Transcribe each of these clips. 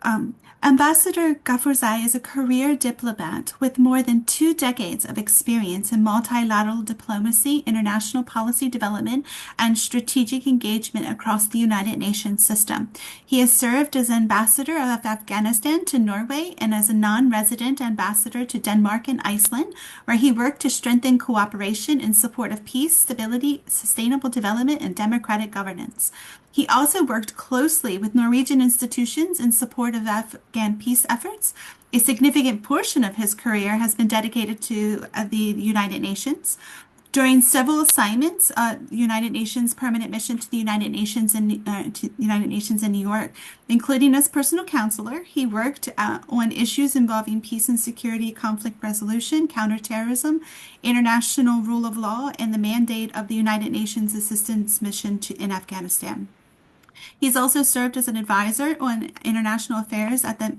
Um, Ambassador Ghafoorzai is a career diplomat with more than 2 decades of experience in multilateral diplomacy, international policy development, and strategic engagement across the United Nations system. He has served as ambassador of Afghanistan to Norway and as a non-resident ambassador to Denmark and Iceland, where he worked to strengthen cooperation in support of peace, stability, sustainable development, and democratic governance. He also worked closely with Norwegian institutions in support of Afghan peace efforts. A significant portion of his career has been dedicated to the United Nations. During several assignments, United Nations permanent mission to the United Nations in New York, including as personal counselor, he worked on issues involving peace and security, conflict resolution, counterterrorism, international rule of law, and the mandate of the United Nations assistance mission in Afghanistan. He's also served as an advisor on international affairs at the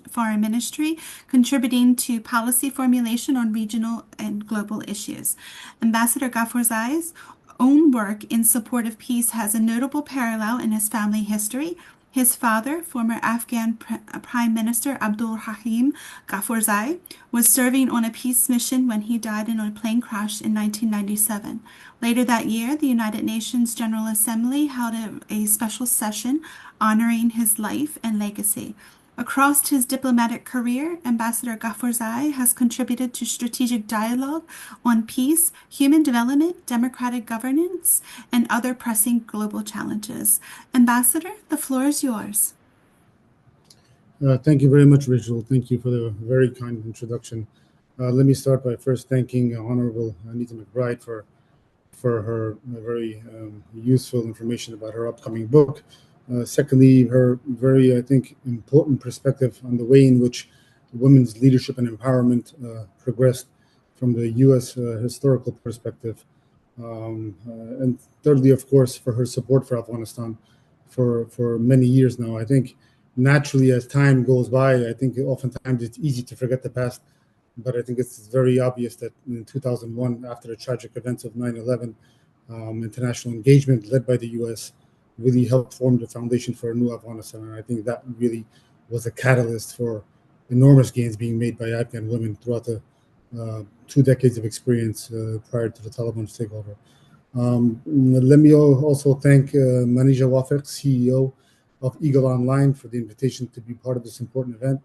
Foreign Ministry, contributing to policy formulation on regional and global issues. Ambassador Ghafoorzai's own work in support of peace has a notable parallel in his family history. His father, former Afghan Prime Minister Abdul Rahim Ghafoorzai, was serving on a peace mission when he died in a plane crash in 1997. Later that year, the United Nations General Assembly held a special session honoring his life and legacy. Across his diplomatic career, Ambassador Ghafoorzai has contributed to strategic dialogue on peace, human development, democratic governance, and other pressing global challenges. Ambassador, the floor is yours. Thank you very much, Rachel. Thank you for the very kind introduction. Let me start by first thanking Honorable Anita McBride for her very useful information about her upcoming book. Secondly, her very, I think, important perspective on the way in which women's leadership and empowerment progressed from the U.S. Historical perspective. And thirdly, of course, for her support for Afghanistan for many years now. I think naturally, as time goes by, I think oftentimes it's easy to forget the past, but I think it's very obvious that in 2001, after the tragic events of 9/11, international engagement led by the U.S. really helped form the foundation for a new Afghanistan. And I think that really was a catalyst for enormous gains being made by Afghan women throughout the 2 decades of experience prior to the Taliban's takeover. Let me also thank Manija Wafiq, CEO of Eagle Online, for the invitation to be part of this important event.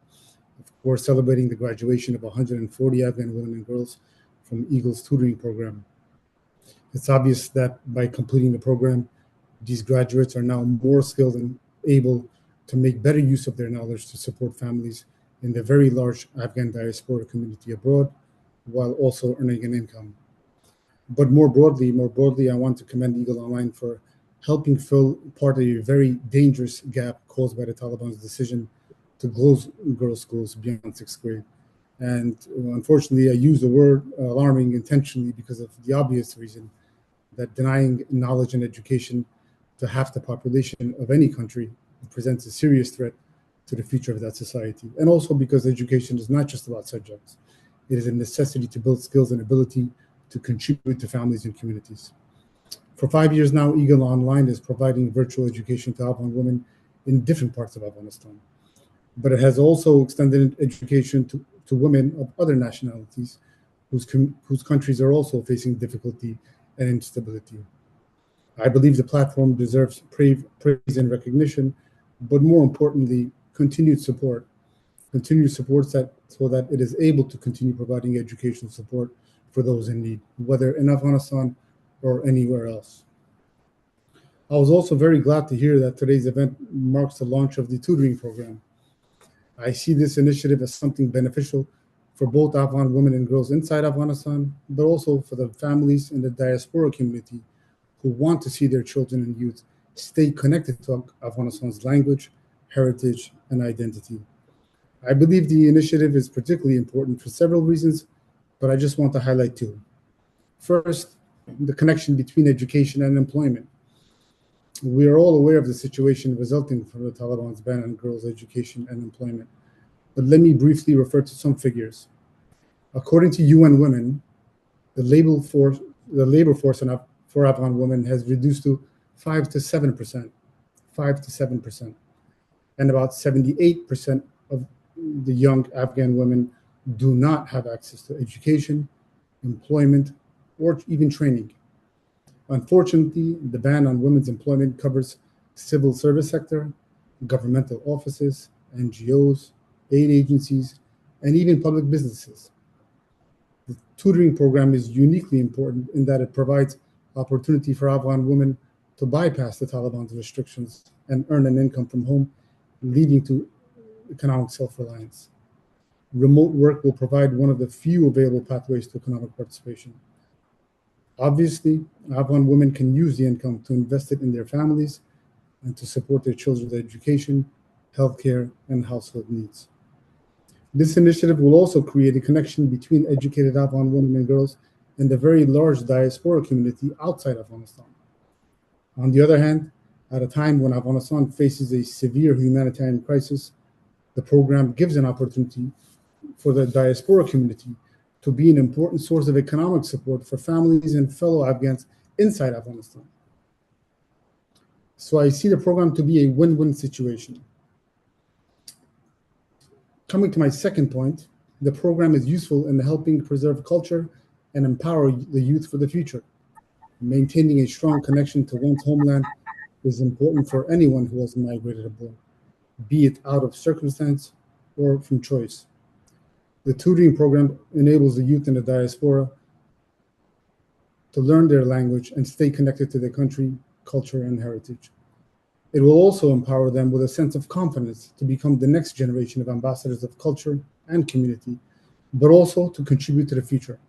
Of course, celebrating the graduation of 140 Afghan women and girls from Eagle's Tutoring Program. It's obvious that by completing the program, these graduates are now more skilled and able to make better use of their knowledge to support families in the very large Afghan diaspora community abroad, while also earning an income. But more broadly, I want to commend Eagle Online for helping fill part of a very dangerous gap caused by the Taliban's decision to close girls' schools beyond 6th grade. And unfortunately, I use the word alarming intentionally because of the obvious reason that denying knowledge and education to half the population of any country presents a serious threat to the future of that society. And also because education is not just about subjects. It is a necessity to build skills and ability to contribute to families and communities. For 5 years now, Eagle Online is providing virtual education to Afghan women in different parts of Afghanistan. But it has also extended education to women of other nationalities whose countries are also facing difficulty and instability. I believe the platform deserves praise and recognition, but more importantly, continued support so that it is able to continue providing educational support for those in need, whether in Afghanistan or anywhere else. I was also very glad to hear that today's event marks the launch of the tutoring program. I see this initiative as something beneficial for both Afghan women and girls inside Afghanistan, but also for the families in the diaspora community who want to see their children and youth stay connected to Afghanistan's language, heritage, and identity. I believe the initiative is particularly important for several reasons, but I just want to highlight two. First, the connection between education and employment. We are all aware of the situation resulting from the Taliban's ban on girls' education and employment, but let me briefly refer to some figures. According to UN Women, the labor force for Afghan women has reduced to 5 to 7%, and about 78% of the young Afghan women do not have access to education, employment, or even training. Unfortunately, the ban on women's employment covers civil service sector, governmental offices, NGOs, aid agencies, and even public businesses. The tutoring program is uniquely important in that it provides opportunity for Afghan women to bypass the Taliban's restrictions and earn an income from home, leading to economic self-reliance. Remote work will provide one of the few available pathways to economic participation. Obviously, Afghan women can use the income to invest it in their families and to support their children's education, healthcare, and household needs. This initiative will also create a connection between educated Afghan women and girls and the very large diaspora community outside Afghanistan. On the other hand, at a time when Afghanistan faces a severe humanitarian crisis, the program gives an opportunity for the diaspora community to be an important source of economic support for families and fellow Afghans inside Afghanistan. So I see the program to be a win-win situation. Coming to my second point, the program is useful in helping preserve culture and empower the youth for the future. Maintaining a strong connection to one's homeland is important for anyone who has migrated abroad, be it out of circumstance or from choice. The tutoring program enables the youth in the diaspora to learn their language and stay connected to their country, culture, and heritage. It will also empower them with a sense of confidence to become the next generation of ambassadors of culture and community, but also to contribute to the future.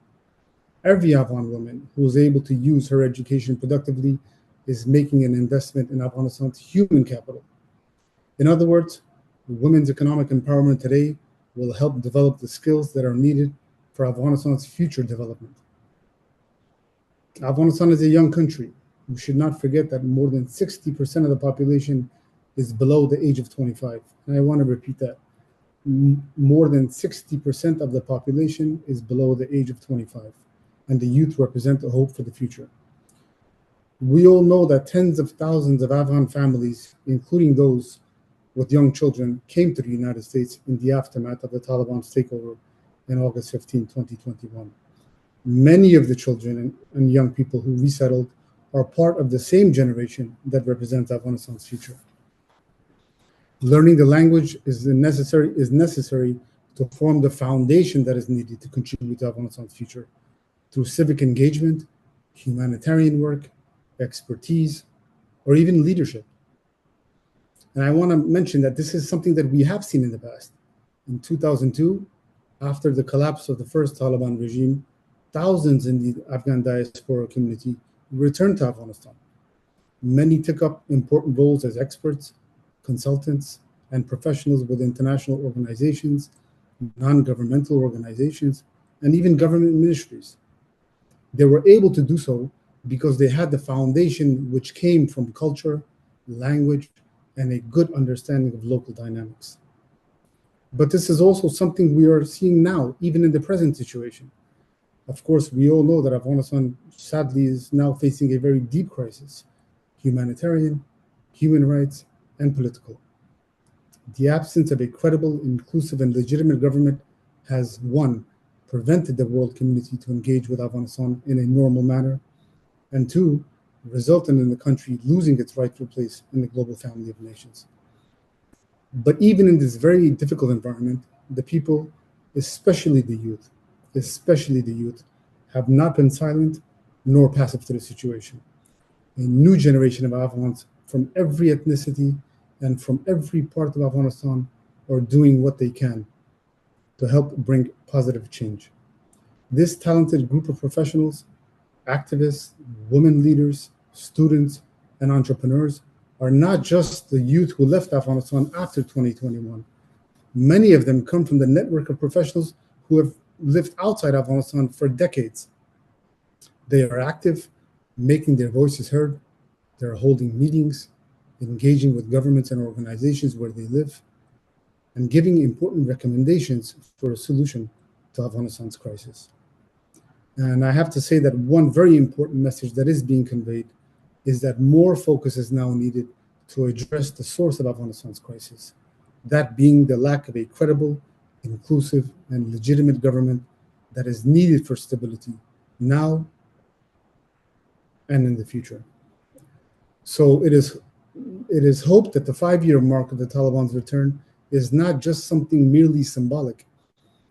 Every Afghan woman who is able to use her education productively is making an investment in Afghanistan's human capital. In other words, women's economic empowerment today will help develop the skills that are needed for Afghanistan's future development. Afghanistan is a young country. We should not forget that more than 60% of the population is below the age of 25. And I want to repeat that. More than 60% of the population is below the age of 25, and the youth represent a hope for the future. We all know that tens of thousands of Afghan families, including those with young children, came to the United States in the aftermath of the Taliban's takeover in August 15, 2021. Many of the children and young people who resettled are part of the same generation that represents Afghanistan's future. Learning the language is necessary to form the foundation that is needed to contribute to Afghanistan's future through civic engagement, humanitarian work, expertise, or even leadership. And I want to mention that this is something that we have seen in the past. In 2002, after the collapse of the first Taliban regime, thousands in the Afghan diaspora community returned to Afghanistan. Many took up important roles as experts, consultants, and professionals with international organizations, non-governmental organizations, and even government ministries. They were able to do so because they had the foundation which came from culture, language, and a good understanding of local dynamics. But this is also something we are seeing now, even in the present situation. Of course, we all know that Afghanistan, sadly, is now facing a very deep crisis: humanitarian, human rights, and political. The absence of a credible, inclusive, and legitimate government has, one, prevented the world community to engage with Afghanistan in a normal manner, and two, resulted in the country losing its rightful place in the global family of nations. But even in this very difficult environment, the people, especially the youth, have not been silent nor passive to the situation. A new generation of Afghans from every ethnicity and from every part of Afghanistan are doing what they can to help bring positive change. This talented group of professionals, activists, women leaders, students, and entrepreneurs are not just the youth who left Afghanistan after 2021. Many of them come from the network of professionals who have lived outside Afghanistan for decades. They are active, making their voices heard. They're holding meetings, engaging with governments and organizations where they live, and giving important recommendations for a solution to Afghanistan's crisis. And I have to say that one very important message that is being conveyed is that more focus is now needed to address the source of Afghanistan's crisis, that being the lack of a credible, inclusive, and legitimate government that is needed for stability now and in the future. So it is hoped that the 5-year mark of the Taliban's return is not just something merely symbolic,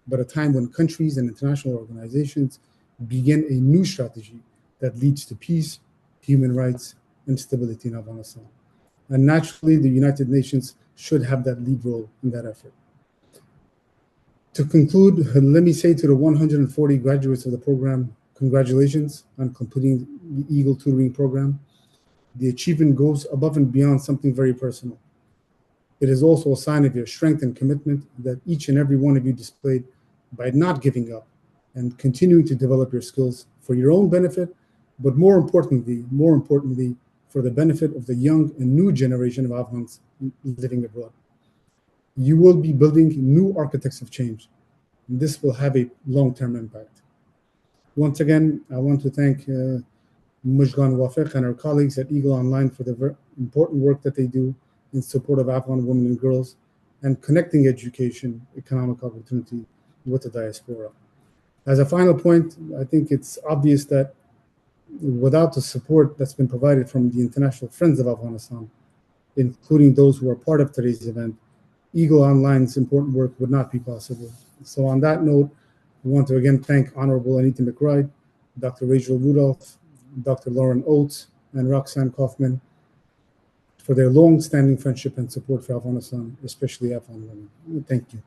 but a time when countries and international organizations begin a new strategy that leads to peace, human rights, and stability in Afghanistan. And naturally, the United Nations should have that lead role in that effort. To conclude, let me say to the 140 graduates of the program, congratulations on completing the Eagle Tutoring Program. The achievement goes above and beyond something very personal. It is also a sign of your strength and commitment that each and every one of you displayed by not giving up and continuing to develop your skills for your own benefit, but more importantly, for the benefit of the young and new generation of Afghans living abroad. You will be building new architects of change, and this will have a long-term impact. Once again, I want to thank Mujgan Wafiq and our colleagues at Eagle Online for the very important work that they do in support of Afghan women and girls and connecting education, economic opportunity with the diaspora. As a final point, I think it's obvious that without the support that's been provided from the international friends of Afghanistan, including those who are part of today's event, Eagle Online's important work would not be possible. So on that note, I want to again thank Honorable Anita McBride, Dr. Rachel Rudolph, Dr. Lauren Oates, and Roxanne Kaufman for their long-standing friendship and support for Afghanistan, especially Afghan women. Thank you.